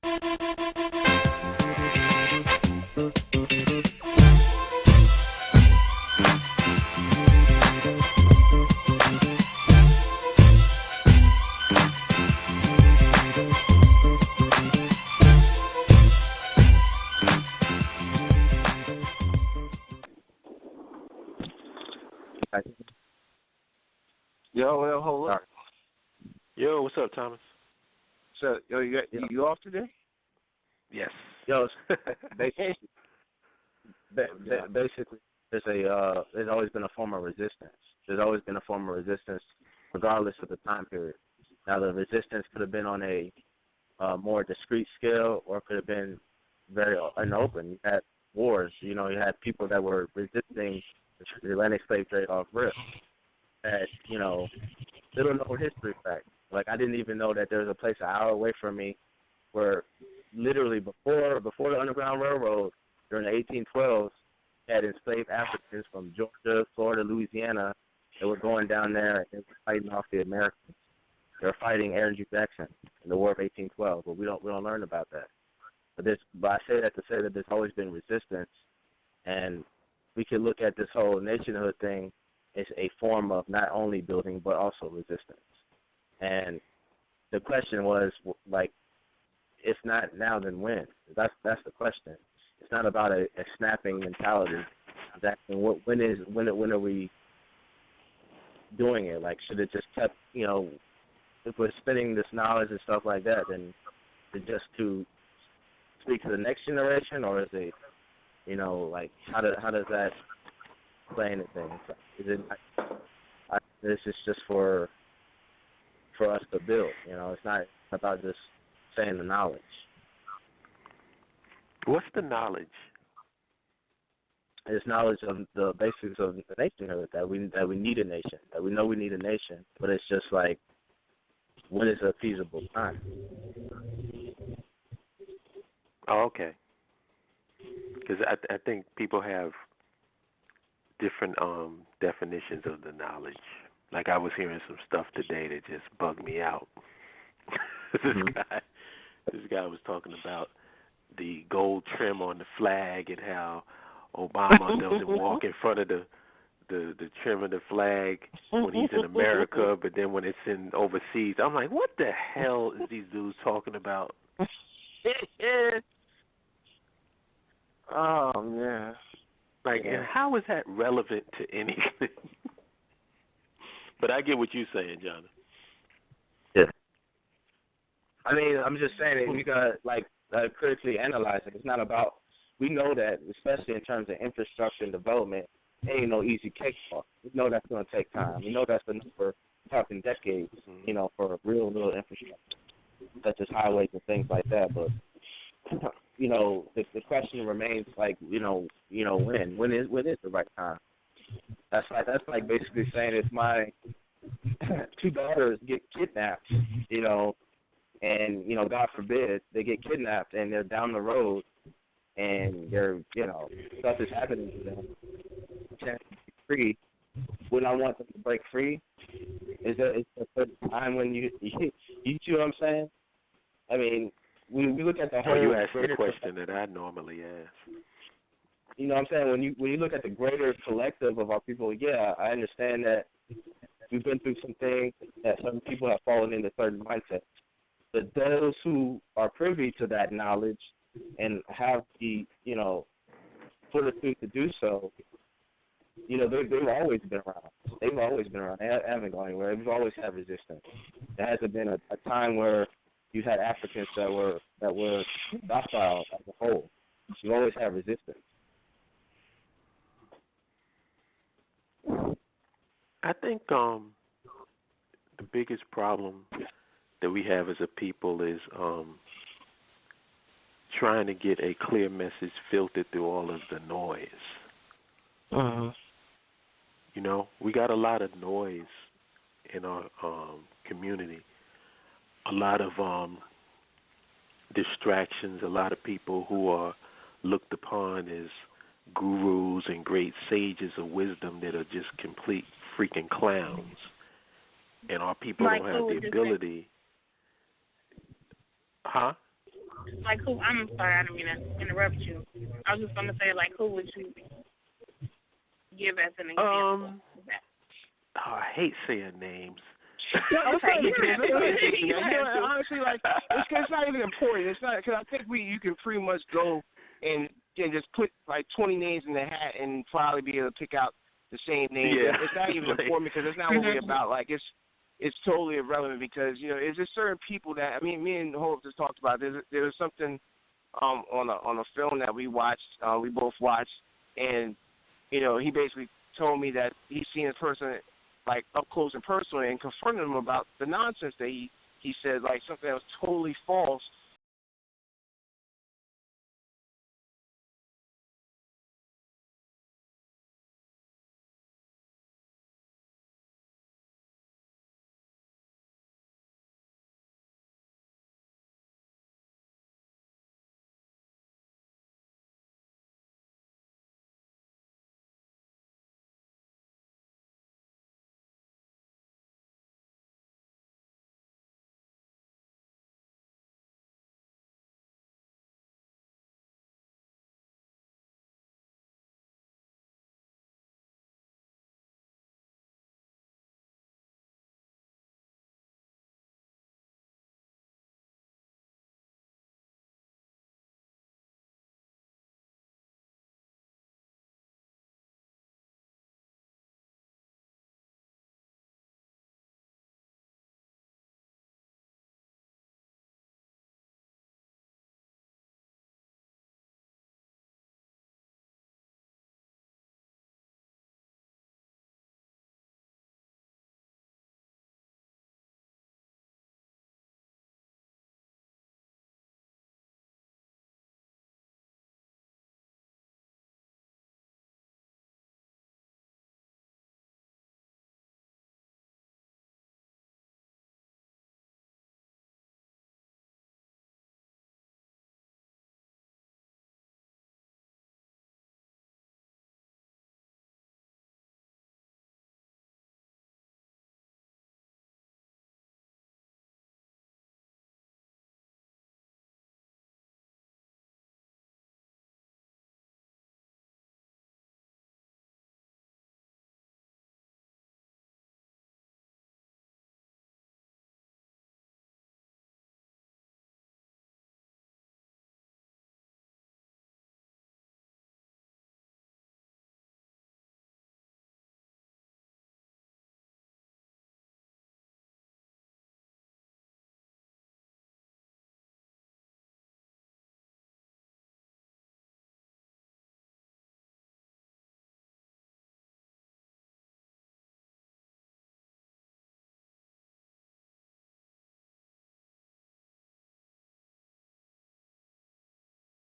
Yo, hold up. Yo, what's up, Thomas? So, you off today? Yes. Yo, basically, there's always been a form of resistance. There's always been a form of resistance, regardless of the time period. Now, the resistance could have been on a more discrete scale, or could have been very unopen. You had wars. You had people that were resisting the Atlantic slave trade off rip. That little known history fact. Like, I didn't even know that there was a place an hour away from me where literally before the Underground Railroad during the 1812s had enslaved Africans from Georgia, Florida, Louisiana that were going down there and fighting off the Americans. They were fighting Andrew Jackson in the War of 1812, but we don't learn about that. But I say that to say that there's always been resistance, and we could look at this whole nationhood thing as a form of not only building but also resistance. And the question was, like, if not now, then when? That's the question. It's not about a snapping mentality. It's asking when are we doing it? Like, should it just kept, if we're spinning this knowledge and stuff like that, then is it just to speak to the next generation, or is it, like, how does that play anything? Is it this is just for us to build? It's not about just saying the knowledge. What's the knowledge? It's knowledge of the basics of the nationhood, that we need a nation, that we know we need a nation, but it's just like, when is a feasible time? Oh, okay. Because I think people have different definitions of the knowledge. Like, I was hearing some stuff today that just bugged me out. This guy was talking about the gold trim on the flag and how Obama doesn't walk in front of the trim of the flag when he's in America, but then when it's in overseas, I'm like, what the hell is these dudes talking about? Oh, man. Like, and how is that relevant to anything? But I get what you're saying, John. Yeah. I mean, I'm just saying it because, like, critically analyzing. It's not about, we know that, especially in terms of infrastructure and development, it ain't no easy cakewalk. We know that's going to take time. We know that's for talking decades, for real infrastructure, such as highways and things like that. But, the question remains, like, when is the right time? That's like basically saying, if my two daughters get kidnapped, and God forbid they get kidnapped and they're down the road and they're stuff is happening to them, chance to be free. Wouldn't I want them to break free? Is there a certain time when you see what I'm saying? I mean, when we look at the whole. You asked the question that I normally ask. You know what I'm saying? When you look at the greater collective of our people, yeah, I understand that we've been through some things, that certain people have fallen into certain mindsets. But those who are privy to that knowledge and have the, fortitude to do so, they've always been around. They've always been around. They haven't gone anywhere. We've always had resistance. There hasn't been a time where you had Africans that were docile as a whole. You've always had resistance. I think the biggest problem that we have as a people is trying to get a clear message filtered through all of the noise. We got a lot of noise in our community, a lot of distractions, a lot of people who are looked upon as gurus and great sages of wisdom that are just complete freaking clowns. And our people don't have the ability. Huh? Like who? I'm sorry, I didn't mean to interrupt you. I was just gonna say, like, who would you give as an example of that? Oh, I hate saying names. No, Okay, honestly, like it's not even important. It's not because I think you can pretty much go and just put like 20 names in the hat and probably be able to pick out the same name. Yeah. It's not even important because it's not what we're about. Like it's totally irrelevant because it's just certain people that me and Hope just talked about. There was something on a film that we watched. We both watched, and he basically told me that he's seen this person like up close and personal and confronted him about the nonsense that he said, like something that was totally false,